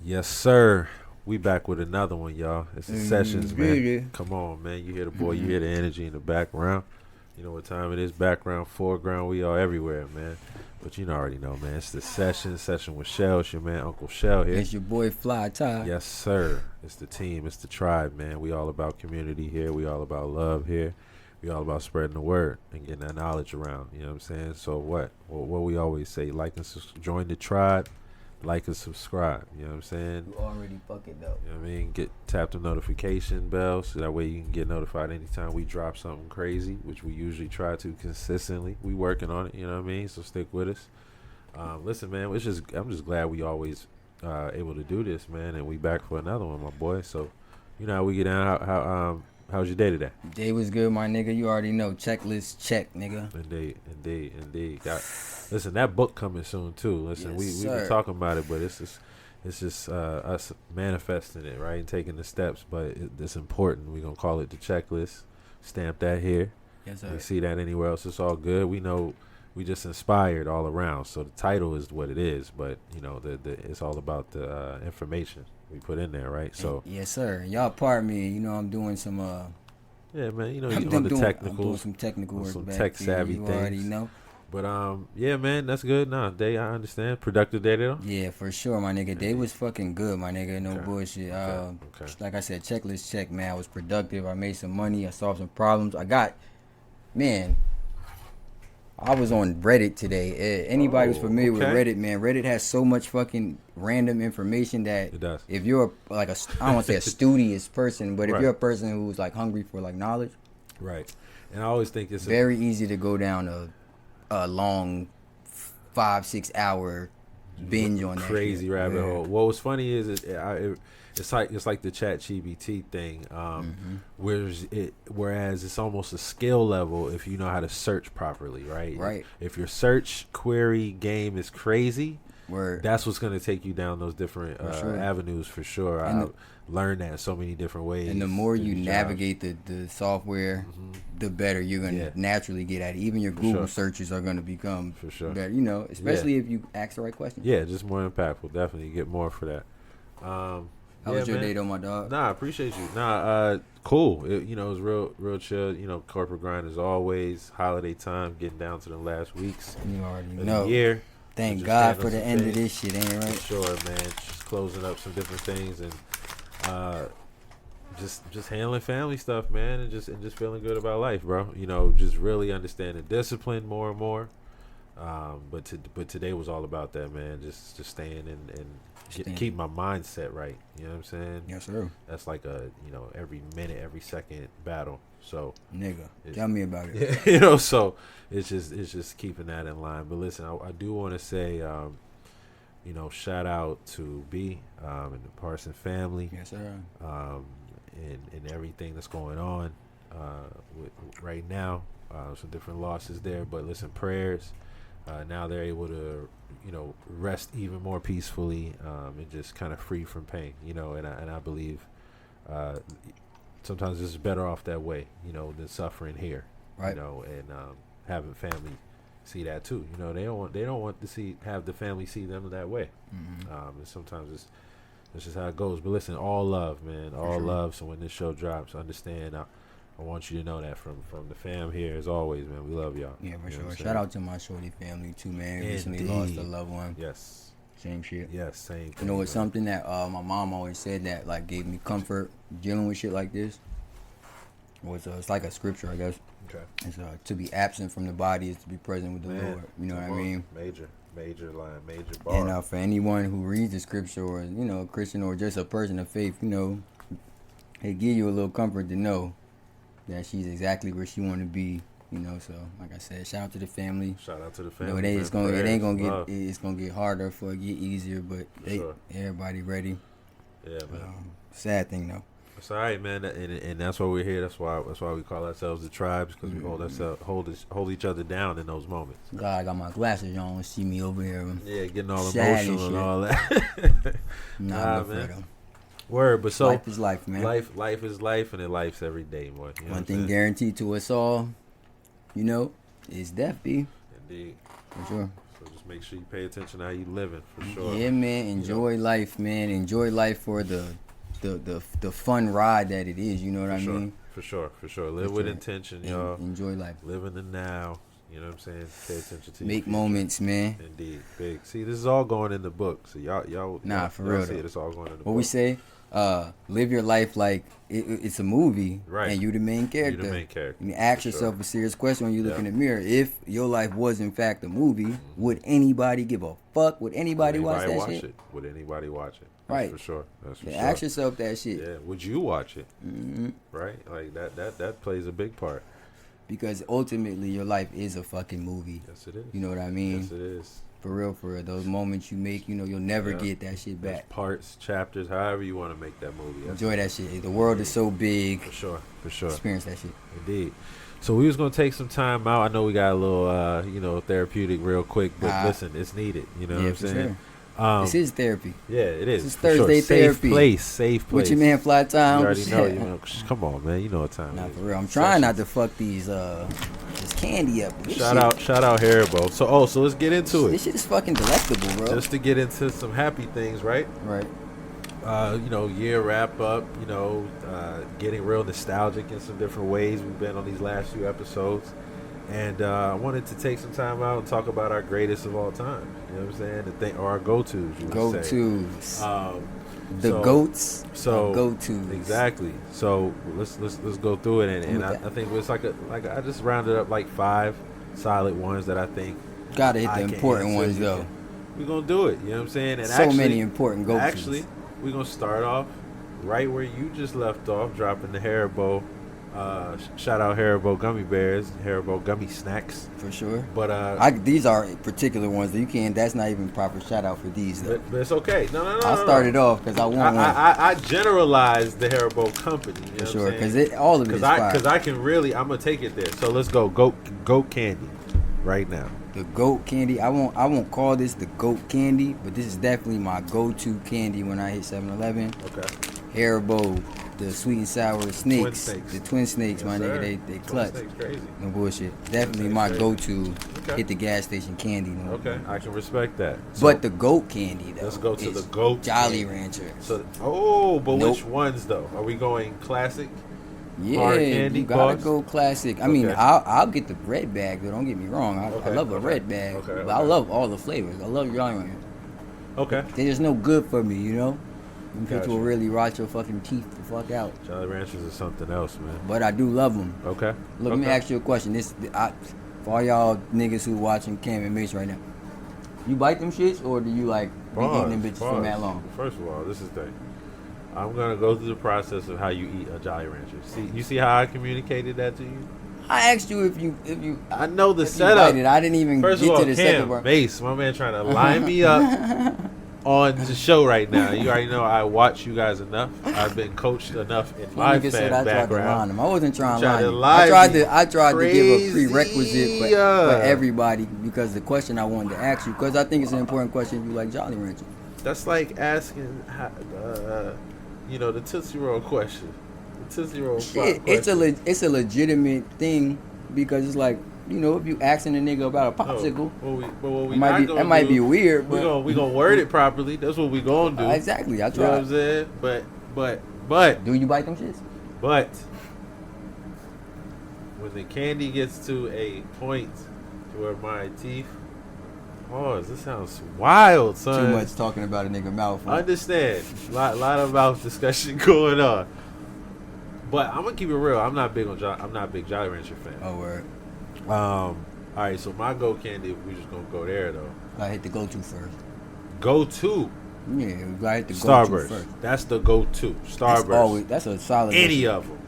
Yes, sir. We back with another one, y'all. It's the sessions, man. Really? Come on, man. You hear the boy. You hear the energy in the background. You know what time it is. Background, foreground. We are everywhere, man. But you already know, man. It's the session with Shell. It's your man, Uncle Shell here. It's your boy Fly Ty. Yes, sir. It's the team. It's the tribe, man. We all about community here. We all about love here. We all about spreading the word and getting that knowledge around. You know what I'm saying? So what? What we always say, like and join the tribe. Like and subscribe, you know what I'm saying? You already fucking know. You know what I mean? Tap the notification bell so that way you can get notified anytime we drop something crazy, which we usually try to consistently. We working on it, you know what I mean? So stick with us. Listen, man, I'm just glad we always able to do this, man, and we back for another one, my boy. So, you know how we get down. How's your day today? Day was good, my nigga. You already know. Checklist check, nigga. Indeed. Listen, that book coming soon too. Listen, Yes, we've been talking about it, but it's just us manifesting it, right, and taking the steps. But it's important. We're gonna call it the checklist. Stamp that here. Yes, sir. We see that anywhere else, it's all good. We know we just inspired all around. So the title is what it is, but you know it's all about the information we put in there, right? So yes, sir. Y'all pardon me. You know I'm doing some yeah, man. You know I'm on the doing technicals, some technical work, some back tech here. savvy You things. already know. But yeah, man, that's good. Nah, day I understand. Productive day though. Yeah, for sure, my nigga. Day was fucking good, my nigga. No Okay. bullshit. Okay. Like I said, checklist check, man. I was productive. I made some money. I solved some problems. I was on Reddit today. Anybody who's familiar with Reddit, man, Reddit has so much fucking random information that It does. if you're I don't want to say a studious person, but if Right. you're a person who's like hungry for like knowledge, Right. And I always think it's very easy to go down a long 5-6 hour binge on that crazy shit. rabbit Yeah. hole. What was funny is it's like the ChatGPT thing, whereas it's almost a skill level if you know how to search properly, right? Right. If your search query game is crazy, Word. that's what's going to take you down those different sure. avenues for sure. And I learned that so many different ways. And the more through you these navigate the software, the better you're gonna naturally get at it. Even your Google searches are gonna become For sure. better. You know, especially if you ask the right questions. Yeah, just more impactful. Definitely get more for that. How was your day though, my dog? Nah, I appreciate you. Cool. It was real chill. You know, corporate grind as always. Holiday time, getting down to the last weeks You already of know. the year. Thank Just God handle for the some end of things. this shit, ain't right? For sure, man. Just closing up some different things and just handling family stuff, man, and just feeling good about life, bro. You know, just really understanding discipline more and more. But today was all about that, man. Just staying and keep my mindset right. You know what I'm saying? Yes, sir. That's like every minute, every second battle. So Nigga, tell me about it. so it's just keeping that in line. But listen, I do want to say, shout out to B and the Parson family. Yes, sir. And everything that's going on right now. Some different losses there, but listen, prayers. Now they're able to, rest even more peacefully and just kind of free from pain, and I believe sometimes it's better off that way, than suffering here, Right. and having family see that too. They don't want to have the family see them that way. And sometimes it's just how it goes. But listen, all love, man, all love. So when this show drops, understand. I want you to know that from the fam here, as always, man. We love y'all. Yeah, for You know what sure. I'm Shout saying? out to my shorty family too, man. Recently Indeed. lost a loved one. Yes. Same shit. Yes, same thing. You know, it's man. something that my mom always said that like gave me comfort dealing with shit like this. It's like a scripture, I guess. Okay. It's to be absent from the body is to be present with the Man, Lord. You know what I come on. mean? Major line, major bar. And for anyone who reads the scripture, or a Christian or just a person of faith, it give you a little comfort to know that she's exactly where she want to be. So like I said, shout out to the family. Shout out to the family. It's gonna get harder for it get easier, but Sure. everybody ready. Yeah, man. Sad thing though. It's all right, man, and that's why we're here. That's why we call ourselves the tribes, because we hold each other down in those moments. God, I got my glasses on. See me over here. Yeah, getting all Sad and emotional and shit. all that. Nah, man. Word, but so life is life, man. Life is life, and it life's every day, boy. You know One what thing I'm saying? guaranteed to us all, is death, B. Indeed. For sure. So just make sure you pay attention to how you living for sure. Yeah, man. Enjoy life, man. Enjoy life for the fun ride that it is. You know what I mean? For sure. Live with intention, y'all. Enjoy life. Live in the now. You know what I'm saying? Pay attention to Make moments, man. Indeed, big. See, this is all going in the book. So y'all. Nah, for real. See it. It's all going in the book. What we say? Live your life like it's a movie, right? And you the main character. You the main character. You ask yourself a serious question when you look in the mirror. If your life was in fact a movie, would anybody give a fuck? Would anybody watch that shit? Would anybody watch it? Right. For sure. That's for sure. Ask yourself that shit. Yeah. Would you watch it? Mm-hmm. Right. Like that plays a big part. Because ultimately, your life is a fucking movie. Yes, it is. You know what I mean? Yes, it is. For real. Those moments you make, you'll never get that shit back. There's parts, chapters, however you want to make that movie. Enjoy that shit. The world is so big. For sure. Experience that shit. Indeed. So we was gonna take some time out. I know we got a little, therapeutic real quick, but listen, it's needed. You know what I'm saying? Sure. This is therapy. Yeah, it is. This is Thursday therapy. Safe place. With your man Fly Time. You already know. Come on, man. You know what time it is. For real. I'm trying not to fuck these this candy up. Shout out Haribo. So let's get into it. This shit is fucking delectable, bro. Just to get into some happy things, right? Right. Year wrap up. Getting real nostalgic in some different ways. We've been on these last few episodes. And I wanted to take some time out and talk about our greatest of all time. You know what I'm saying? Or our go-tos. Go-tos. The goats. So go-tos. Exactly. So let's go through it. And I think it's like I just rounded up like 5 solid ones that I think. Gotta hit the important ones though. We're gonna do it. You know what I'm saying? And so many important go-tos. Actually, we're gonna start off right where you just left off, dropping the Haribo. Shout out Haribo gummy bears, Haribo gummy snacks. For sure. But these are particular ones that you can't. That's not even proper shout out for these though. But it's okay. No. I started off because I want one. I generalized the Haribo company. You know for sure, because all of it is fire. Because I can really, I'm gonna take it there. So let's go goat candy right now. The goat candy. I won't call this the goat candy, but this is definitely my go-to candy when I hit 7-Eleven. Okay. Haribo, the sweet and sour snakes, the twin snakes, yes, my sir. nigga, they clutch. Crazy. No bullshit. Definitely my go-to. Okay. Hit the gas station candy. No. Okay, I can respect that. So, but the goat candy though. Let's go to the goat. Jolly candy. Rancher. So, which ones though? Are we going classic? Yeah, hard candy, you gotta boss? go classic. I mean, I'll get the red bag, though. Don't get me wrong. I love a red bag, but I love all the flavors. I love Jolly Rancher. Okay. They're just no good for me, you know. Them Gotcha. people will really rot your fucking teeth the fuck out. Jolly Ranchers is something else, man. But I do love them. Okay. Look, let me ask you a question. For all y'all niggas who watching Cam and Mitch right now, you bite them shits or do you like be eating them bitches for that long? First of all, this is the thing. I'm gonna go through the process of how you eat a Jolly Rancher. You see how I communicated that to you? I asked you if you. I know the setup. I didn't even First get of all, to the second part. Base, my man, trying to line me up on the show right now. You already know I watch you guys enough. I've been coached enough in my fan said I tried to line background. him. I wasn't trying to line him. lie I tried to give a prerequisite Crazy. for everybody because the question I wanted to ask you, because I think it's an important question. You like Jolly Rancher? That's like asking, the Tootsie Roll question. The Tootsie Roll Shit, question. it's a legitimate thing because it's like, you know, if you asking a nigga about a popsicle, that might be weird. But we gonna word it properly. That's what we gonna do. Exactly, I tried. You know what I'm saying? But do you bite them shits? But when the candy gets to a point to where my teeth, this sounds wild, son. Too much talking about a nigga mouth. I understand. Lot of mouth discussion going on. But I'm gonna keep it real. I'm not big Jolly Rancher fan. Oh, word. All right, so my go candy, we just gonna go there though. I hit the go-to first. Go-to. Yeah, we gotta hit the Starburst. go-to first. That's the go-to. Starburst. That's a solid. Any of them.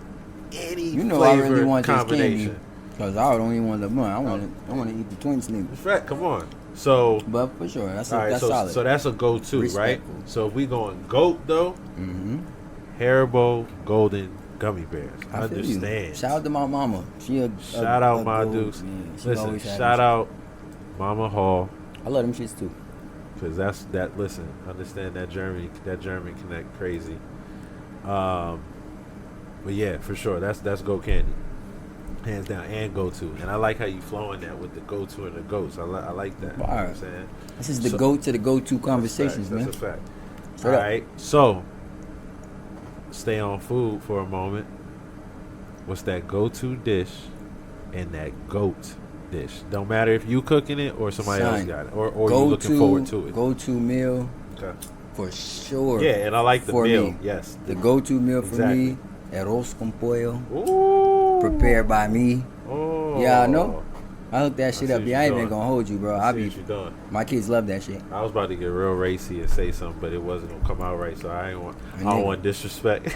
Any you know I really want this combination. candy because I don't even want the one. I want to eat the twin snake. In fact, come on. So, but for sure, that's so, solid. So that's a go-to, Respectful. right? So if we going goat though, Haribo Golden Gummy Bears. I understand. Shout out to my mama. Shout out my dukes. Listen, shout out Mama Hall. I love them shits too. Cause that. Listen, understand that German connect crazy. But yeah, for sure, that's go candy. Hands down, and go to. And I like how you flowing that with the go to and the goats. I like that. You know what I'm saying? This is the go to the go to conversations, man. That's a fact. Straight All up. right. So, stay on food for a moment. What's that go to dish and that goat dish? Don't matter if you cooking it or somebody else Son, got it, or you looking forward to it. Go to meal Okay. for sure. Yeah, and I like the for meal. me. Yes. The go to meal for Exactly. me, arroz con pollo, Ooh. prepared by me. Oh. Yeah, I know. I hook that shit see up. what Yeah, I you ain't even doing. gonna hold you, bro. I see what you doing. My kids love that shit. I was about to get real racy and say something, but it wasn't gonna come out right. So I don't want to disrespect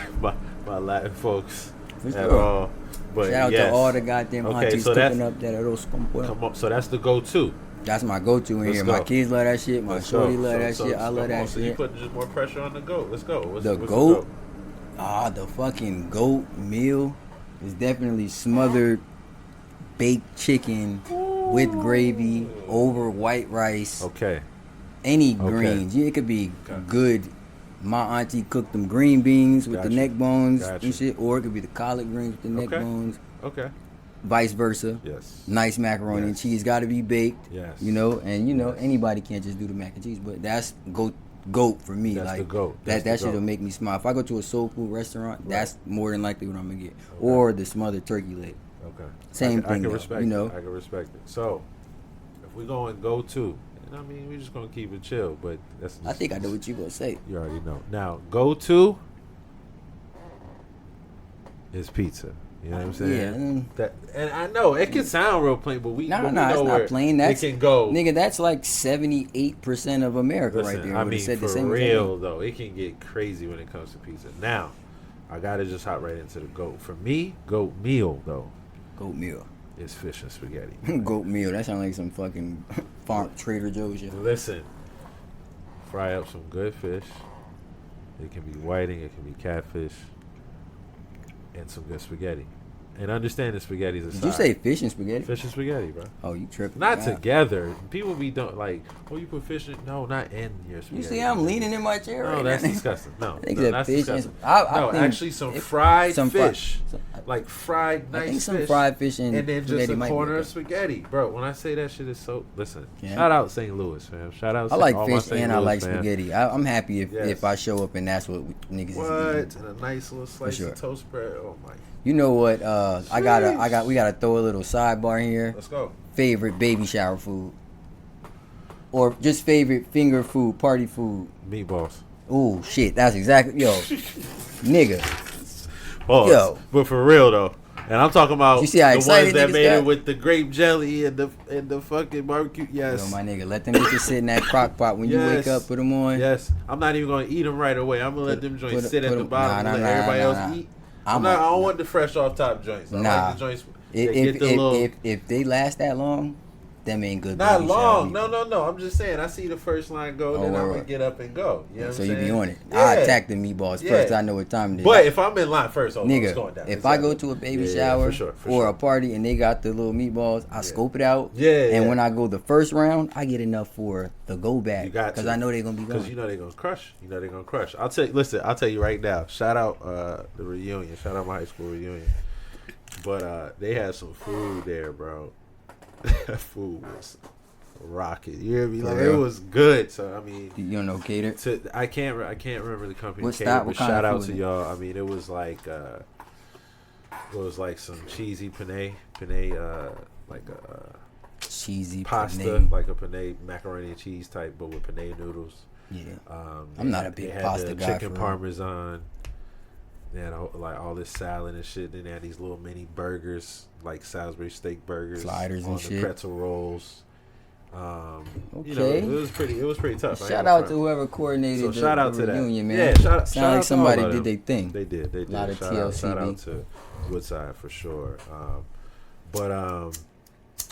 my Latin folks For at sure. all. But Shout out yes. to all the goddamn Okay, aunties so that's- cooking up that arroz con pollo. Come on, so that's the go-to. That's my go-to in Let's here. go. My kids love that shit. My Let's shorty go. love that So shit. I love come that on. So you shit. putting just more pressure on the goat. Let's go. What's The what's goat? The fucking goat meal is definitely smothered baked chicken with gravy over white rice. Okay. Any Okay. greens. Yeah, it could be Okay. good. My auntie cooked them green beans with Gotcha. the neck bones Gotcha. and shit, or it could be the collard greens with the neck Okay. bones. Okay. Vice versa. Yes. Nice macaroni and Yes. cheese got to be baked. Yes. You know, and you know Yes. anybody can't just do the mac and cheese, but that's goat for me. That's like the goat. that That's the shit'll goat. make me smile. If I go to a soul food restaurant, that's more than likely what I'm gonna get. Okay. Or the smothered turkey leg. Okay. Same I thing, can though, respect you know. it. I can respect it. So, if we going go-to, and I mean, we're just going to keep it chill, but that's just, I think I know what you gonna say. You already know. Now, go-to is pizza. You know what I'm saying? Yeah. That, and I know, it can sound real plain, but we, No, but we no, it's know not where plain. That's it can go. nigga. That's like 78% of America Listen, right there. I would've mean, said for the same real, though, it can get crazy when it comes to pizza. Now, I got to just hop right into the goat. For me, goat meal, though, Goat meal. is fish and spaghetti. Goat meal. That sounds like some fucking farm Trader Joe's shit. Listen, fry up some good fish. It can be whiting, it can be catfish, and some good spaghetti. And understand the spaghetti's a Did side. you say fish and spaghetti? Fish and spaghetti, bro? Oh, you tripping? Not Yeah. together. People be don't like. Oh, you put fish in? No, not in your spaghetti. You see, I'm leaning in my chair. No, right that's now. disgusting. No, I think no that that's fish disgusting. and I No, think actually, some if- fried some fri- fish, some- fried nice I think some fish, fried fish and and then just spaghetti a might be corner of okay. spaghetti, bro. When I say that shit is so, listen. Yeah. Shout out St. Louis, fam. Shout out. I like all my fish St. and I Louis like fam. spaghetti. I'm happy Yes. if I show up and that's what niggas What? is eating. And a nice little slice sure. of toast bread. Oh my. You know what? We gotta throw a little sidebar here. Let's go. Favorite baby shower food, or just favorite finger food, party food. Meatballs. Ooh, shit, that's exactly nigga. Pause. Yo. But for real though, and I'm talking about You see how the ones excited that niggas made got? it with the grape jelly and the fucking barbecue. Yes. Yo, my nigga, let them bitches sit in that crock pot when you wake Yes. up. Put them on. Yes, I'm not even gonna eat them right away. I'm gonna let them joints put- sit at put the 'em- bottom nah, and nah, let everybody nah, else nah. eat. I'm I a- don't want the fresh off top joints. I Nah. like the joints. that If get the little. if they last that long, them ain't good. Not baby shower long. meatballs. No. I'm just saying. I see the first line go, then Oh, I'm right. gonna get up and go. You know what So I'm you saying? be on it. Yeah. I attack the meatballs Yeah. first. I know what time it is. But if I'm in line first, it's Nigga, going down. if I go to a baby Yeah, shower for sure, for or sure. a party and they got the little meatballs, I scope it out. Yeah, And yeah. when I go the first round, I get enough for the go You back got because to. I know they're gonna be Because gone. you know they're gonna crush. I'll tell you right now. Shout out the reunion. Shout out my high school reunion. But they had some food there, bro. That food was rocking. You hear me? For Like real? it was good. So I mean, You don't know cater. I can't remember the company. What Cater, style- but what kind shout of out food to is it? y'all. I mean, it was like some cheesy penne, like a Cheesy pasta, penne. like a penne macaroni and cheese type, but with penne noodles. Yeah. I'm I'm not a big pasta guy, Chicken for real. parmesan. They had like all this salad and shit. Then they had these little mini burgers, like Salisbury steak burgers, Sliders on and the shit. pretzel rolls. You know, Okay. it was pretty tough. I ain't Shout gonna out front. to whoever coordinated So the, shout out the to that. reunion, man. Yeah, shout out Sound like to somebody all of did them. their thing. They did. Lot of Shout out TLCB. to Woodside for sure.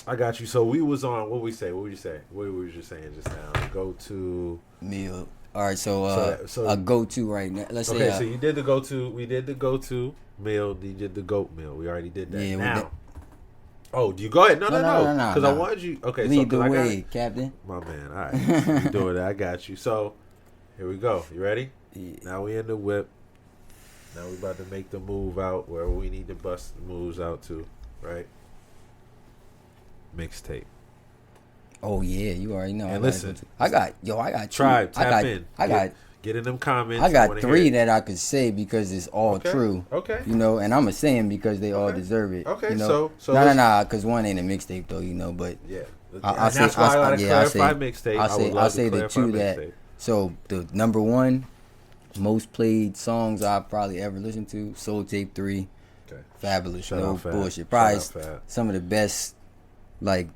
I got you. So we was on. What we say? What would you say? What were you just saying just now? Go to. Meal. All right, so So- a go-to right now. Let's Okay, say so you did the go to. We did the go to meal. You did the goat meal. We already did that. Yeah, we now. did- Oh, do you go ahead? No. No. Because I wanted you. Okay, lead so the 'cause I got way, it. Captain. My man. All right, so you doing that? I got you. So here we go. You ready? Yeah. Now we in the whip. Now we about to make the move out where we need to bust the moves out to. right? Mixtape. Oh yeah, you already know. And listen, I got two. Tribe, tap in. I got get in them comments. I got wanna 3 hear it. that I could say because it's all Okay, true. okay. You know, and I'm going to say them because they all Okay. deserve it. Okay, you know? so nah, because one ain't a mixtape though, you know, but yeah. I'll And that's why I gotta clarify mixtape. I'll say the 2 that, mixtape. so the number 1 most played songs I've probably ever listened to, Soul Tape 3, Okay. fabulous, Shout no out Fab. bullshit. Shout Probably out Fab. some of the best, like,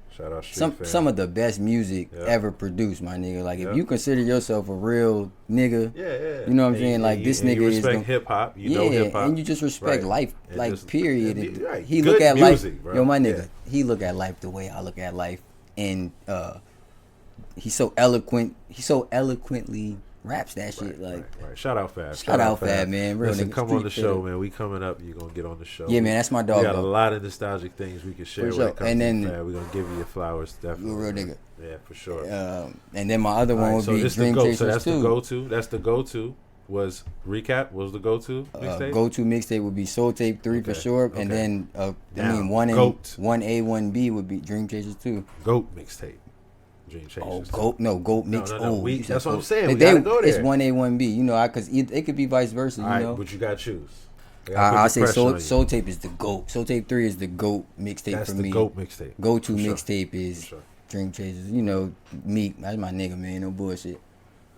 Shout out Street Fam. some of the best music Yeah. ever produced, my nigga. Like, Yeah. if you consider yourself a real nigga, Yeah. you know what I'm And saying? Like, this and nigga you is respect gonna- hip hop. You know hip hop. and you just respect Right. life, And like, just- period. and right. He Good look at music, life, bro. yo, my nigga. Yeah. He look at life the way I look at life, and he's so eloquent. He so eloquently raps that shit. Like, right. Shout out Fab. Shout out Fab, man. Real Listen, nigga. come on the Street show, fitter. man. We coming up. You gonna get on the show. yeah, man, that's my We dog. got a though. lot of nostalgic things we can share For when sure. it comes And to then- Fab. We're gonna give you your flowers, definitely. You a real nigga. Yeah, for sure. And then my other All one right, would so be this the Dream go. Chasers So that's 2. the go-to. That's the go-to. Was recap? Was the go-to mixtape? Go-to mixtape would be Soul Tape 3 for Okay, sure, okay. and then Now, 1A 1B would be Dream Chasers 2. Goat mixtape. Dream Chasers. Oh, too. Goat mix. no. Oh, We- you said that's what I'm Goat. saying. We gotta go It's there. 1A 1B. You know, because it could be vice versa. You All right, know, but you gotta choose. I gotta put I the say pressure on you. Soul Tape is the Goat. Soul Tape 3 is the Goat mixtape That's for the me. Goat mixtape. Go-to For sure. mixtape For is sure. Dream Chasers. You know, Meek. That's my nigga, man. No bullshit.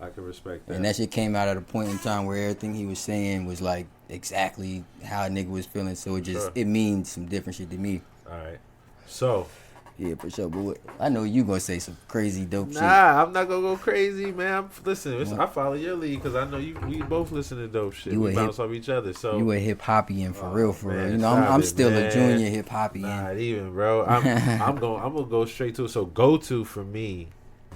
I can respect that. And that shit came out at a point in time where everything he was saying was like exactly how a nigga was feeling. So it just Sure. it means some different shit to me. All right. So, Yeah, for sure. But I know you gonna say some crazy dope shit. nah, I'm not gonna go crazy, man. I follow your lead because I know we both listen to dope shit. You We a bounce hip- off each other. So You a hip hoppy for Oh, real. man, You know, stop I'm it, still man. a junior hip hoppy. not even, bro. I'm gonna go straight to it. So go to for me,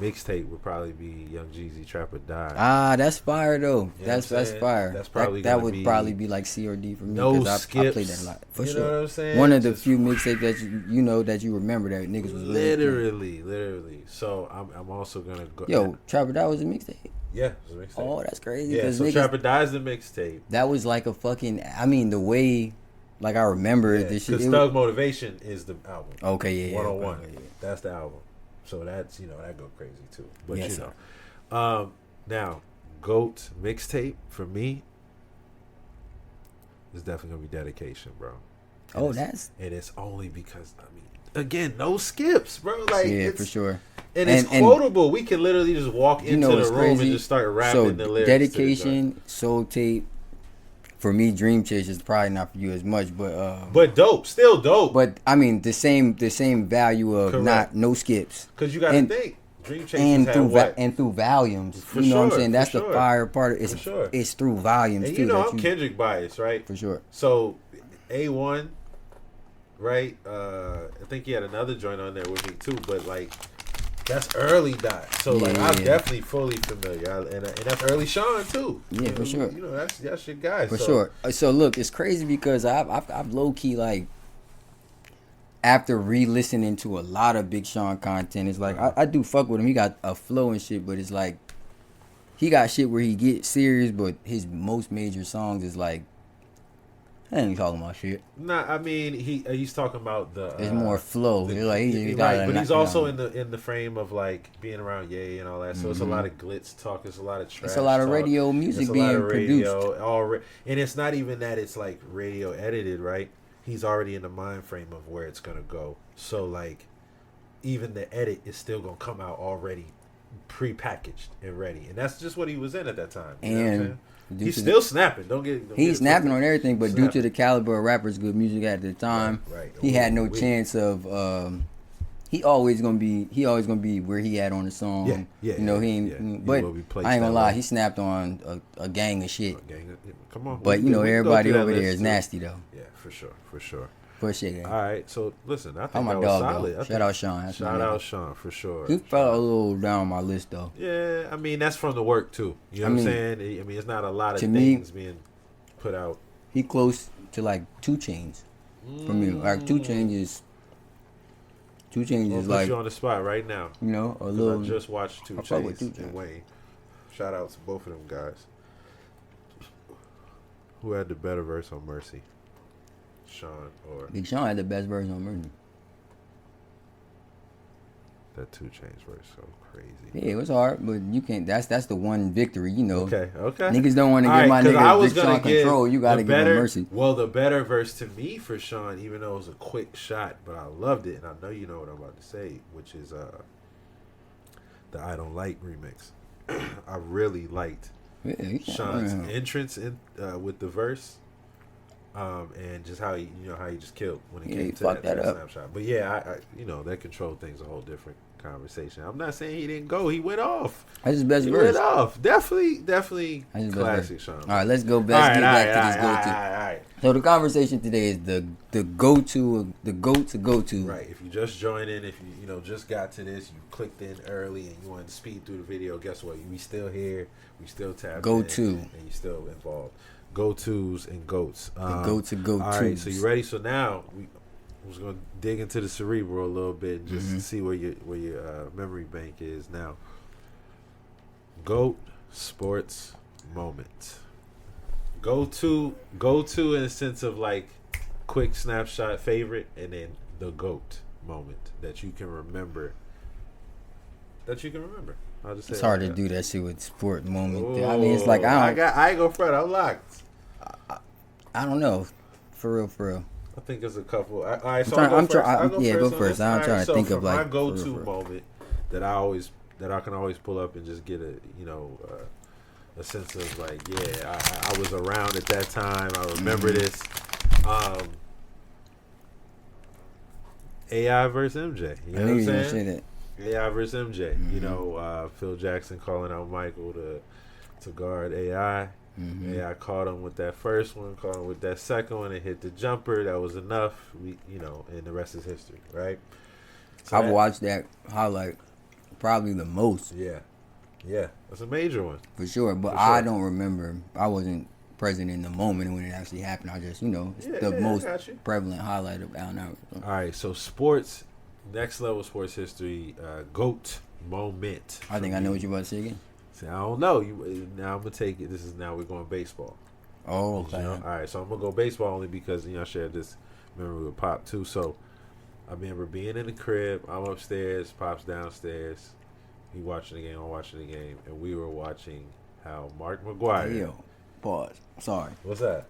mixtape would probably be Young Jeezy Trap or Die. Ah, that's fire though. You know that's what I'm saying? fire. That's probably that gonna would be probably be like C or D for me. no 'cause I skips. played that a lot for you sure. know what I'm saying? One of the Just few mixtapes that you know that you remember that niggas was really literally. So I'm also gonna go. playing. Yo, Trapper that was a mixtape. yeah, it's a mixtape. Oh, that's crazy. yeah. Cause So niggas, Trap or Die is the mixtape. that was like a fucking. I mean, the way, like I remember Yeah, this shit. because it Thug Motivation is the album. okay, yeah, 101. okay, yeah. That's the album. So that's that go crazy too. But Yes, now GOAT mixtape for me is definitely gonna be Dedication, bro. And Oh, it's- and it's only because again, no skips, bro. Like yeah, it's, for sure. and it's And- quotable. We can literally just walk into what's the room and crazy? just start rapping So the lyrics. Dedication, Soul Tape. For me, Dream Chase is probably not for you as much, but dope, still dope. but I mean the same value of Correct. no skips. Because you got to and- think, Dream Chasers And had through what? and through volumes, For you know what I'm sure, saying. for That's the sure. fire part. It's For sure. it's through volumes And too. you know that I'm Kendrick biased, right? for sure. So A1, right? I think he had another joint on there with me too, but like that's early Dot. So like I'm Yeah. definitely fully familiar, and that's early Sean too. Yeah, You for know, sure. You know that's your guy. For so. sure. So look, it's crazy because I've low key like after re-listening to a lot of Big Sean content, it's like I do fuck with him. He got a flow and shit, but it's like he got shit where he get serious, but his most major songs is like I ain't talking about shit. Nah, I mean he's talking about the. It's more flow. It's like he got right, a but he's knock- also you know. in the frame of like being around Ye and all that. So it's a lot of glitz talk. It's a lot of trash. It's a lot of talk. radio music It's a being lot of produced. radio, and it's not even that it's like radio edited, right? He's already in the mind frame of where it's gonna go. So like, even the edit is still gonna come out already pre-packaged and ready, and that's just what he was in at that time. You know what I'm And saying? due He's to still snapping. Don't get He's it snapping twisted. on everything, but due to Snapping. the caliber of rappers, good music at the time, Right. he had no We- chance of. He always gonna be where he at on the song. Yeah, You know he ain't. yeah. He But will be placed I ain't gonna that lie, way. he snapped on a gang of shit. Gang, come on. But we you know can go everybody through that over there list, is too. nasty though. Yeah, for sure. For shit, gang. All right, so listen, I think Oh, my that was dog, solid. though. I Shout think- out Sean. That's my Shout out nigga. Sean for sure. He fell a little down my list though. Yeah, I mean that's from the work too. You know I what I'm mean, saying? I mean it's not a lot of to me- things being put out. He close to like 2 Chainz for me. Like 2 Chainz is. 2 Chainz I'll is put like you on the spot right now. you know a 'Cause little. I just watched Two I fuck with Chainz 2 and Chainz. Wayne. Shout out to both of them guys. Who had the better verse on Mercy? Sean or Big Sean had the best verse on Murder. that 2 Chainz verse? So crazy. Yeah, it was hard, but you can't. That's the one victory, you know. Okay. Niggas don't want to All give my right, 'cause I nigga was Big gonna Sean control. You gotta the give him better- mercy. Well, the better verse to me for Sean, even though it was a quick shot, but I loved it, and I know you know what I'm about to say, which is the I Don't Like remix. I really liked Yeah, Sean's entrance in with the verse, and just how he just killed when it Yeah, came he to fucked that up. snapshot. But yeah, I that control thing's a whole different conversation. I'm not saying he didn't go; he went off. That's his best He verse. went off. Definitely That's his best classic verse. Sean. All right, let's go. Let's get back to this go-to. All right. So the conversation today is the go-to, the go to. Right. If you just joined in, if you just got to this, you clicked in early and you wanted to speed through the video, guess what? We still here. We still tapped Go-to. in, and you still involved. Go-tos and goats. Go-to. All right. So you ready? So now we was gonna dig into the cerebral a little bit and just see where your memory bank is now. GOAT sports moment. Go to in a sense of like quick snapshot favorite, and then the GOAT moment that you can remember. I'll just say It's hard like to that. do that shit with sport moment. Ooh, I mean, it's like I ain't go front. I'm locked. don't know, for real. I think there's a couple. All right, so I'm I'll go trying- first. yeah, go on first. this. I'm All right, trying to so think for of, like, my for go-to real. moment that I can always pull up and just get a sense of like, yeah, I was around at that time. I remember this. AI versus MJ. You know I what knew I'm you were gonna saying? say that. AI versus MJ. You know, Phil Jackson calling out Michael to guard AI. AI caught him with that first one, caught him with that second one, and hit the jumper. That was enough. And the rest is history, right? So I've watched that highlight probably the most Yeah, that's a major one. for sure, but For I sure. don't remember. I wasn't present in the moment when it actually happened. I just, it's Yeah, the I most got you. prevalent highlight of Allen Iverson. All right, so sports, next level sports history, GOAT moment. I think for I know me. what you're about to say again. See, I don't know. Now I'm gonna take it. Now we're going baseball. Oh, okay. You know? All right, so I'm gonna go baseball only because I shared this memory with Pop too. So I remember being in the crib. I'm upstairs. Pop's downstairs. He watching the game. I'm watching the game, and we were watching how Mark McGuire. Yo, pause. Sorry. What's that?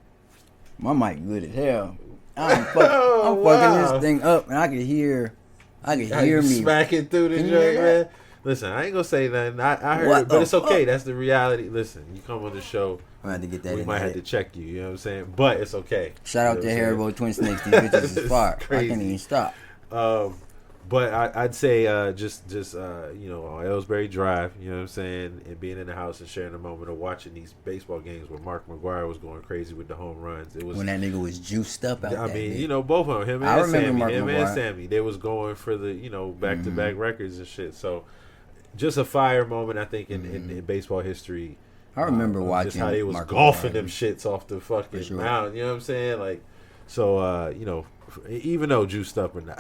My mic good as hell. I'm Oh, fucking wow. this thing up, and I can hear How me. you smacking through the Can joint, you hear man. Listen, I ain't gonna say nothing. I heard What it, but the it's okay. fuck? That's the reality. Listen, you come on the show, I had to get that we in might the have to head. check you. You know what I'm saying? But it's okay. Shout out You to know what I'm Haribo Twin Snakes. These bitches is It's fire. I crazy. can't even stop. But I'd say just on Ellsbury Drive, you know what I'm saying, and being in the house and sharing a moment of watching these baseball games where Mark McGuire was going crazy with the home runs. It was When that nigga was juiced up out I that mean, bitch. both of them, him I and remember Sammy, Mark him and McGuire. Sammy, they was going for the back-to-back records and shit. So just a fire moment, I think, in baseball history. I remember Just watching how they was Mark golfing McGuire. them shits off the fucking For sure. mountain. You know what I'm saying? Like, so even though juiced up or not,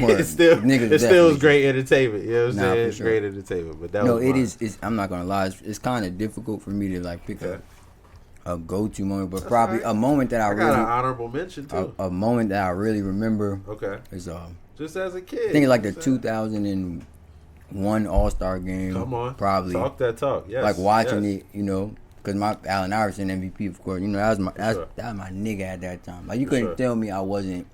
Word. it's still Niggas it still definitely is great entertainment. You know what I'm Nah, saying? for It's sure. great entertainment. But that No, was it mine. is. It's, I'm not gonna lie. It's kind of difficult for me to like pick Okay. a go-to moment, but That's probably all right. a moment that I I got an really honorable mention too. a moment that I really remember Okay, is just as a kid. I think it's like the You know what I'm saying? 2001 All-Star game. Come on, probably talk that talk. Yes, like watching yes. it, because my Allen Iverson MVP, of course, that was my sure. that was my nigga at that time. Like you For couldn't sure. tell me I wasn't.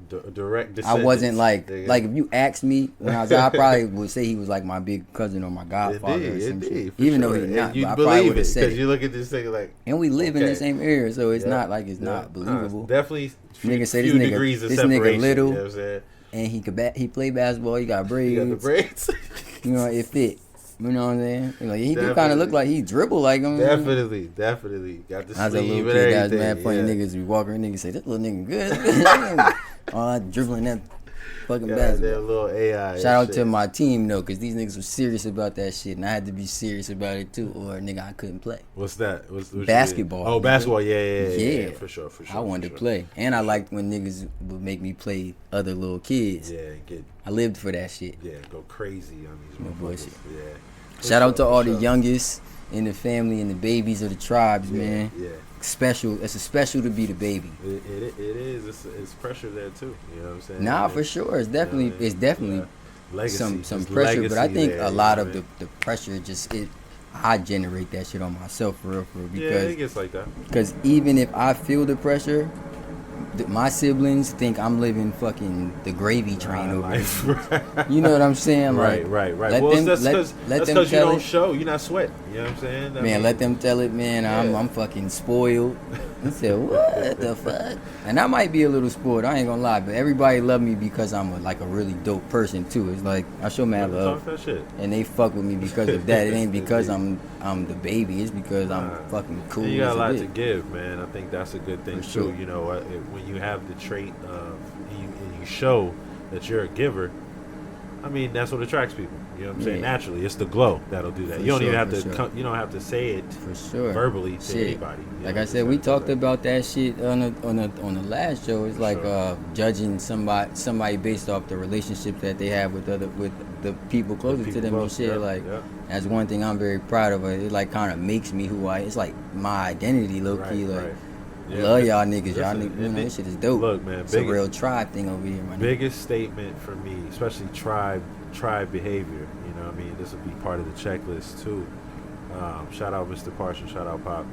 Direct. I wasn't like Descendants. if you asked me when I was, I probably would say he was like my big cousin or my godfather or some shit. for Even sure. though he's not, you but I probably believe would it have said because it. you look at this thing like, And we live in okay. the same area, so it's Yeah, not like it's yeah. not Nah, believable. it's definitely Nigga say few this nigga- degrees of this nigga separation. little. You know what I'm saying? And he played basketball. He got braids. You got the braids. You know, it fit. You know what I'm saying? Like he do kind of Definitely. look like he dribble like him. Definitely got the I was a sleeve little and kid that was everything. mad funny. yeah. Niggas be walking, niggas say, this little nigga good. All that dribbling that fucking Got basketball. that little AI. and Shout out shit. to my team though, cause these niggas was serious about that shit, and I had to be serious about it too, or nigga I couldn't play. What's that? What's you Basketball, did? Oh, nigga. basketball. Yeah, Yeah. for sure. I wanted to play, and I liked when niggas would make me play other little kids. Yeah, I lived for that shit. go crazy on these No motherfuckers. bullshit. Yeah. For Shout out to sure, all for the sure. youngest in the family and the babies of the tribes, Yeah, man. yeah. Special. It's a special to be the baby. It is. It's pressure there too. You know what I'm saying? Nah, for sure. It's definitely Legacy. some There's pressure, but I legacy think there, a you know lot what of I mean? the pressure just I generate that shit on myself for real, Yeah, because it gets like that. even if I feel the pressure, my siblings think I'm living fucking the gravy train over here. Life. You know what I'm saying? Like, Right. Let Well, them, that's let, because let them you tell don't it. show. You're not sweating. You know what I'm saying? Man, let them tell it, man. Yeah. I'm fucking spoiled. I said, what the fuck? And I might be a little spoiled. I ain't gonna lie, but everybody love me because I'm a really dope person too. It's like I show mad love, Talk that shit. and they fuck with me because of that. It ain't because I'm the baby. It's because I'm fucking cool. And you got as a lot bitch. to give, man. I think that's a good thing For too. sure. You know, when you have the trait of and you show that you're a giver. I mean, that's what attracts people. You know what I'm saying? Yeah. Naturally, it's the glow that'll do that. For You don't even sure, have for to. sure. You don't have to say it For sure. verbally to Shit. anybody. You Like know, I just said, we gotta do talked that. about that shit on the last show. It's For like sure. judging somebody based off the relationships that they have with the people closer to people them close, and shit. yeah, Like yeah. that's one thing I'm very proud of. It like kind of makes me who I. It's like my identity, low key. Right, Like right. I Yeah, love man. y'all niggas. Y'all Listen, niggas, you know, it- this shit is dope. Look, man, It's a biggest- real tribe thing over here, man. Biggest statement for me, especially tribe behavior. You know, what I mean, this will be part of the checklist too. Shout out Mr. Parson. Shout out Pop.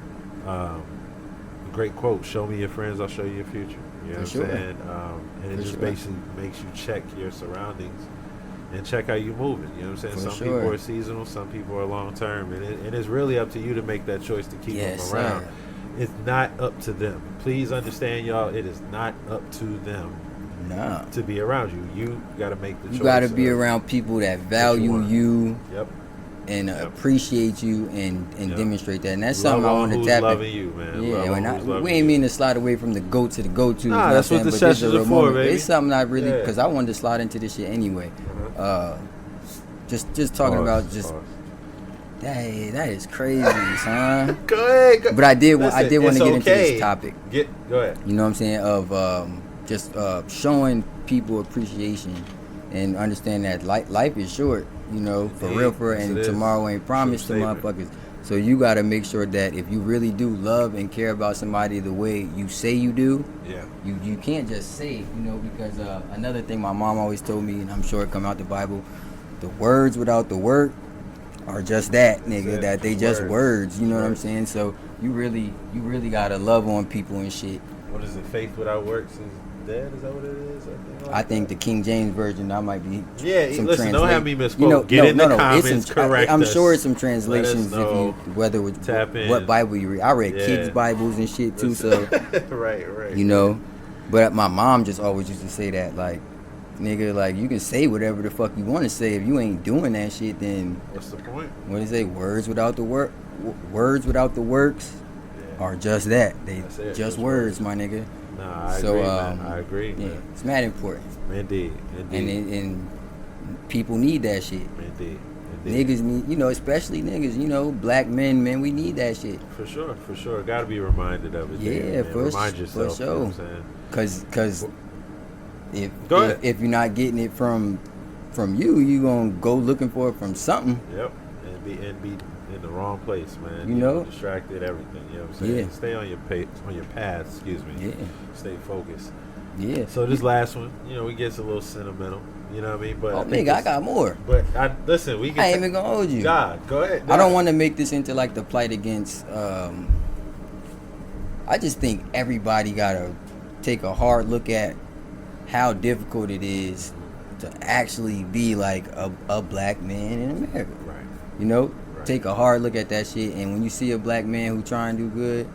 Great quote. Show me your friends, I'll show you your future. You know what I'm sure. saying? And it For just sure. basically makes you check your surroundings and check how you're moving. You know what I'm saying? For Some sure. people are seasonal, some people are long term, and it's really up to you to make that choice to keep Yes, them around. sir. It's not up to them. Please understand, y'all. It is not up to them Nah. to be around you. You got to make the choice. You gotta be of- around people that value want. you Yep. and Yep. appreciate you and Yep. demonstrate that. And that's Love something I on want to who's tap in. loving you, man. Yeah, Love on and who's loving we ain't you. mean to slide away from the go to the go-to. Nah, you know that's what what I'm the saying? But this is sessions a are real for, moment. baby. It's something I really, Yeah. because I wanted to slide into this shit anyway. Just talking Pause, about just, pause. hey, that is crazy, son. Go ahead. Go. But I did Listen, want to it's get into okay. this topic. Go ahead. You know what I'm saying? Of just showing people appreciation and understand that life is short. You know, for Indeed. real, for Yes, and it is. tomorrow ain't promised to True statement. motherfuckers. So you got to make sure that if you really do love and care about somebody the way you say you do, Yeah. you can't just say it, you know, because another thing my mom always told me, and I'm sure it come out the Bible, the words without the work are just that, nigga. it. That they Just just words. words. You know what I'm Words. saying? So you really gotta love on people and shit. What is it? Faith without works is dead. Is that what it is? I think the King James version, I might be. Yeah, some listen, don't have me translate- misspoke. Get in the It's comments, some, correct I'm us. sure it's some Let us translations if know. you whether it's Tap in. what Bible you read. I read Yeah. kids' Bibles and shit too, so right. you know. But my mom just always used to say that, like, nigga, like you can say whatever the fuck you want to say. If you ain't doing that shit, then What's the point? what is it? Words without the work, words without the works Yeah. are just that. They That's it, just just words, words. my nigga. Nah, I So, agree, man. I agree. Yeah, Man. it's mad important, Indeed. and people need that shit. Indeed. Niggas need, you know, especially niggas, you know, black men, man, we need that shit. For sure. Got to be reminded of it. Yeah, man. Remind for yourself. sure. You know what I'm saying? Cause Go ahead. if you're not getting it from you, you gonna go looking for it from something. Yep. And be in the wrong place, man. You know? Distracted, everything. You know what I'm saying? Yeah. Stay on your path. Excuse me. Yeah, Stay focused. yeah. So this last one, you know, we gets a little sentimental. You know what I mean? But Oh, I think nigga, I it's- got more. But listen, we can. I ain't even gonna hold you. God, go ahead. I don't want to make this into like the plight against. I just think everybody gotta take a hard look at how difficult it is to actually be like a black man in America. Right. You know, Right. take a hard look at that shit. And when you see a black man who try and do good,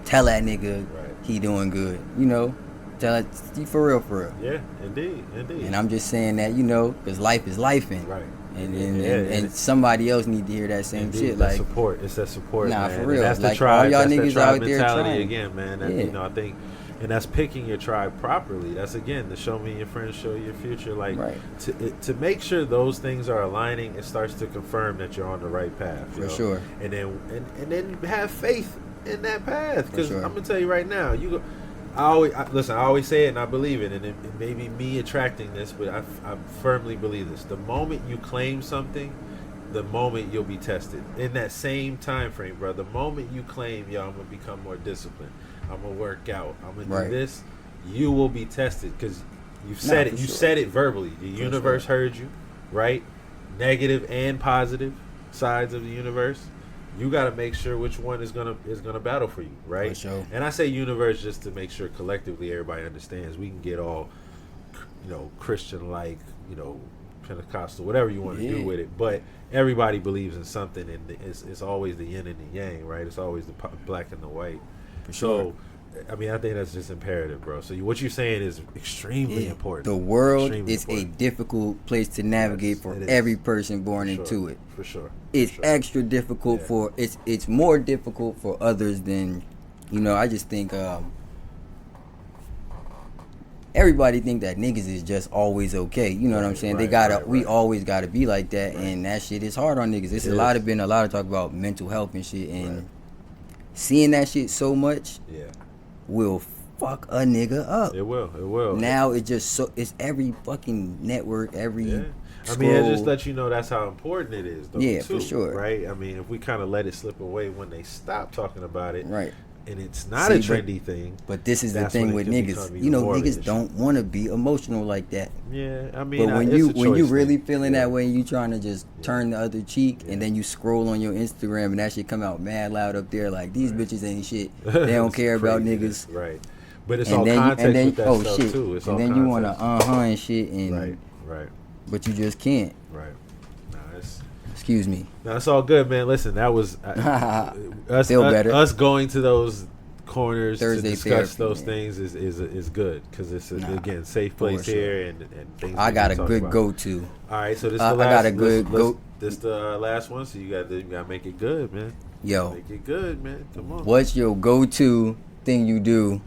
tell that nigga Right. he doing good. You know, tell it for real, for real. Yeah. Indeed. And I'm just saying that, you know, because life is life, and Right. and somebody else need to hear that same Indeed, shit. that Like, support. It's that support. Nah, man. for And real. that's the Like, tribe. all y'all That's the niggas tribe out there mentality trying. again, man. That, Yeah. You know, I think, and that's picking your tribe properly. That's again the show me your friends, show your future. Like Right. to make sure those things are aligning, it starts to confirm that you're on the right path. For you know? sure. And then have faith in that path. Because sure. I'm gonna tell you right now, I always say it and I believe it, and it may be me attracting this, but I firmly believe this. The moment you claim something, the moment you'll be tested. In that same time frame, bro, the moment you claim, yo, I'm gonna become more disciplined, I'm gonna work out, I'm gonna Right. do this, you will be tested because you've Nah, said it. for You sure. said it verbally. The For universe sure. heard you, right? Negative and positive sides of the universe. You got to make sure which one is gonna battle for you, right? For sure. And I say universe just to make sure collectively everybody understands. We can get all, Christian like, Pentecostal, whatever you want to do Yeah. with it, but everybody believes in something, and it's always the yin and the yang, right? It's always the black and the white. For So, sure. I mean, I think that's just imperative, bro. So what you're saying is extremely Yeah. important. The world Extremely is a important. difficult place to navigate Yes, for it is. every person born For into sure. it. For sure. It's For sure. extra difficult Yeah. for it's more difficult for others than, I just think everybody think that niggas is just always okay. You know what I'm Right, saying? They right, gotta right, we right. always gotta be like that, Right. and that shit is hard on niggas. It's It been a lot of talk about mental health and shit, and Right. seeing that shit so much Yeah, will fuck a nigga up. it will. It will. Now it's every fucking network, every Yeah. I scroll. mean, it just lets you know that's how important it is, though, Yeah, too, for sure. right? I mean, if we kind of let it slip away when they stop talking about it, Right. and it's not a See, but- trendy thing. But this is the That's thing when it with can niggas. become even more of an Niggas issue. don't want to be emotional like that. Yeah, I mean, But when it's a you choice really thing. feeling Yeah. that way, and you trying to just Yeah. turn the other cheek, Yeah. and then you scroll on your Instagram, and that shit come out mad loud up there, like these Right. bitches ain't shit. They don't It's care about craziness, niggas. right? But it's And all then context with that oh stuff shit, too. It's all and then you wanna context. and shit, and Right, right, but you just can't. right. Nah, Excuse me. it's all good, man. Listen, that was us. Feel better. Us going to those corners Thursday to discuss therapy, those man. things is good because it's Nah, again safe for place sure. here and things. I we got can a talk good about. go-to. All right, so this is I the last. got a good go- This the last one, so you got to make it good, man. Yo, Make it good, man. Come on. what's your go-to thing you do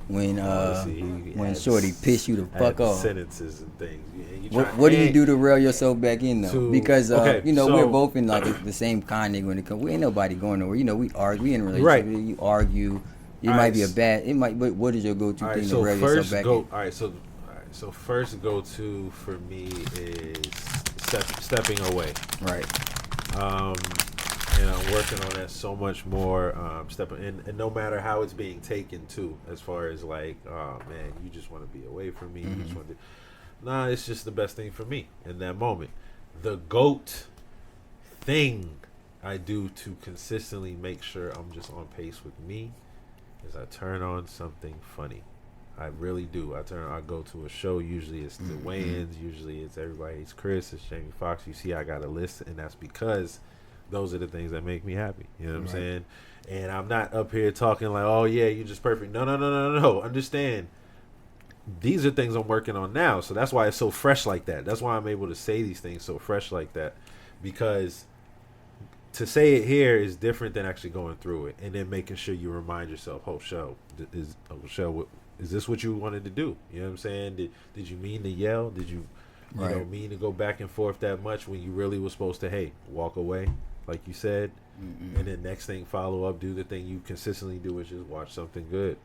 when Let's see, he when adds- shorty piss you the fuck adds off? sentences and things. And you What try- what do you and- do to reel yourself back in though? To- Because okay, we're so- both in like the same kind nigga when it comes. We ain't nobody going nowhere. We argue. We in a relationship. Right. You argue. It All might right, be a s- bad. It might. But what is your go-to All thing right, to so reel yourself first back go. in? All right, so first go to for me is stepping away. Right. And I'm working on that so much more. Stepping in, and no matter how it's being taken to, as far as like, oh man, you just want to be away from me. You just want to. Nah, it's just the best thing for me in that moment. The GOAT thing I do to consistently make sure I'm just on pace with me is I turn on something funny. I really do. I go to a show. Usually it's the Wayans. Usually it's Everybody Hates Chris. It's Jamie Foxx. You see, I got a list, and that's because those are the things that make me happy. You know what I'm Right. saying? And I'm not up here talking like, oh yeah, you're just perfect. No. Understand. These are things I'm working on now. So that's why it's so fresh like that. That's why I'm able to say these things so fresh like that. Because to say it here is different than actually going through it and then making sure you remind yourself, is this what you wanted to do? You know what I'm saying? Did you mean to yell? Did you Right. mean to go back and forth that much when you really was supposed to, hey, walk away, like you said, and then next thing follow up, do the thing you consistently do, which is watch something good.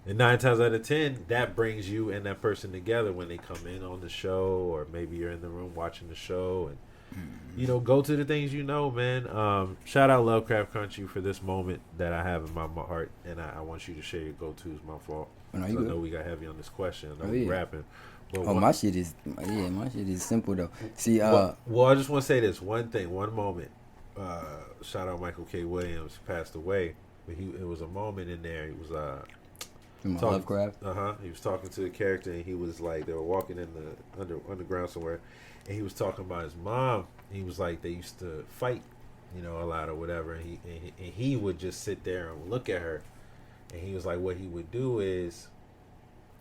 And 9 times out of 10, that brings you and that person together when they come in on the show, or maybe you're in the room watching the show, and go to the things man. Shout out Lovecraft Country for this moment that I have in my heart, and I want you to share your go-tos. My fault. Oh, no, So you I good. know we got heavy on this question. I know Oh, we yeah. rapping. But Oh, my shit is simple though. See, well, I just want to say this one thing, one moment. Shout out Michael K. Williams, passed away, but it was a moment in there. He was from talking- Lovecraft. He was talking to the character, and he was like, they were walking in the underground somewhere, and he was talking about his mom. He was like, they used to fight, a lot or whatever, and he would just sit there and look at her, and he was like, what he would do is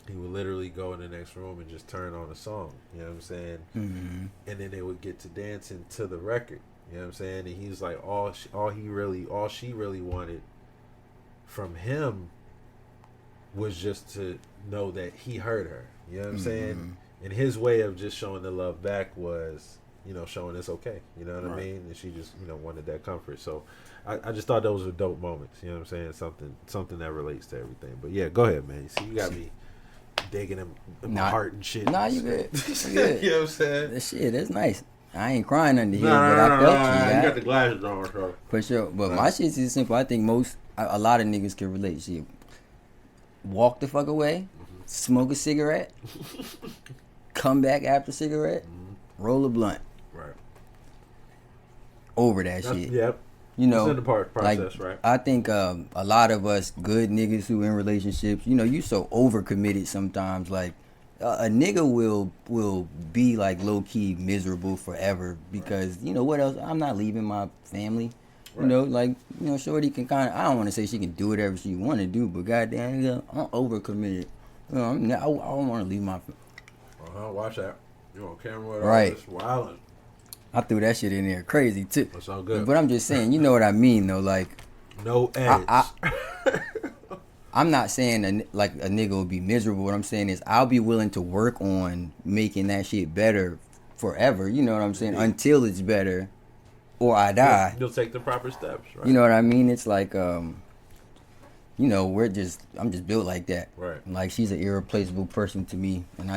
he would literally go in the next room and just turn on a song. You know what I'm saying? And then they would get to dancing to the record. You know what I'm saying? And he's like, all she really wanted from him was just to know that he heard her. You know what I'm saying? And his way of just showing the love back was, showing it's okay. You know what I Right. mean? And she just, wanted that comfort. So I just thought those were dope moments. You know what I'm saying? Something that relates to everything. But yeah, go ahead, man. See, you got me digging in my heart and shit. Nah, you good. You good. You know what I'm saying? That shit, that's nice. I ain't crying under here, No, but I felt you. You Right? got the glasses on, so. For sure. But Right. my shit's is simple. I think a lot of niggas can relate. Shit. Walk the fuck away, smoke a cigarette, come back after cigarette, roll a blunt. Right. Over that shit. Yep. You know, It's in the process, like, right? I think a lot of us good niggas who in relationships, you know, you so overcommitted sometimes. Like a nigga will be like low key miserable forever because you know what else? I'm not leaving my family. Right. You know, like you know, shorty can kind of. I don't want to say she can do whatever she want to do, but goddamn, nigga, I'm overcommitted. You know, I don't want to leave my. Watch that. You on camera with Right. all this wilding. I threw that shit in there crazy too. That's all good. But I'm just saying, you know what I mean though, like. No edge. I'm not saying a nigga will be miserable. What I'm saying is I'll be willing to work on making that shit better forever. You know what I'm saying? Until it's better, or I die. You'll take the proper steps, right? You know what I mean? It's like, you know, I'm just built like that. Right. Like she's an irreplaceable person to me, and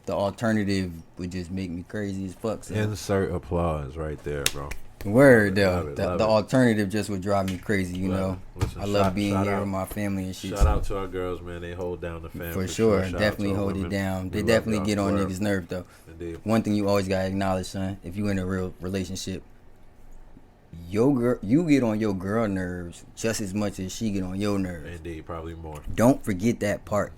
the alternative would just make me crazy as fuck. So. Insert applause right there, bro. Word though, Love it. the alternative just would drive me crazy. You Love know, it. Listen, I love being shout here out. with my family and shit. Shout so. out to our girls, man. They hold down the family. For sure, Shout out definitely to our hold it women. down. They We love definitely y'all. get on Word. niggas' nerve though. Indeed. One thing you always gotta acknowledge, son, if you in a real relationship, you get on your girl nerves just as much as she get on your nerves. Indeed, probably more. Don't forget that part.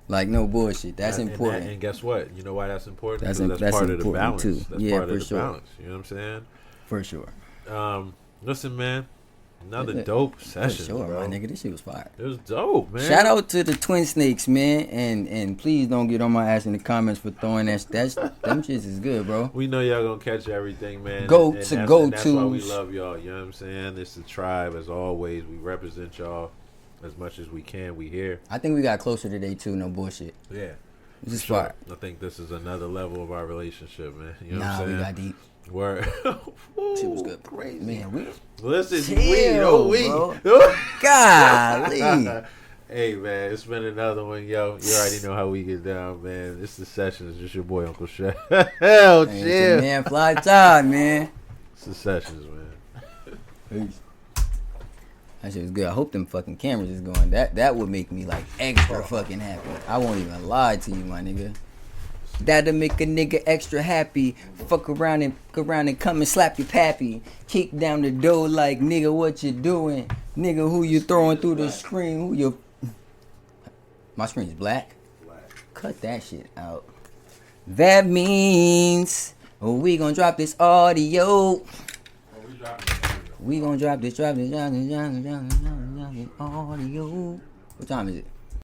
Like no bullshit. That's important. And guess what? You know why that's important? That's Because that's part of the important balance. too. That's Yeah, part for of the sure. balance. You know what I'm saying? For sure. Listen, man. Another Yeah, dope For session, sure, bro. my nigga. This shit was fire. It was dope, man. Shout out to the Twin Snakes, man, and please don't get on my ass in the comments for throwing them shits is good, bro. We know y'all gonna catch everything, man. Go and to that's, go and that's why we tos. love y'all. You know what I'm saying? It's the tribe, as always. We represent y'all as much as we can. We here. I think we got closer today too. No bullshit. Yeah. This is Sure. fire. I think this is another level of our relationship, man. You know what Nah, I'm we saying? got deep. Word. Shit was good. Crazy. Man, we Listen, Chill, we. golly. Hey, man, it's been another one, yo. You already know how we get down, man. It's the Sessions. It's your boy, Uncle Chef. Hell, Man, chill. man, fly time, man. It's the Sessions, man. Peace. That shit was good. I hope them fucking cameras is going. That would make me like extra fucking happy. I won't even lie to you, my nigga. That'll make a nigga extra happy. Fuck around and come and slap your pappy. Kick down the door like nigga, what you doing? Nigga, who you throwing through the screen? Who you? My screen's black. Cut that shit out. That means we gonna drop this audio. We gonna drop this audio. What time is it?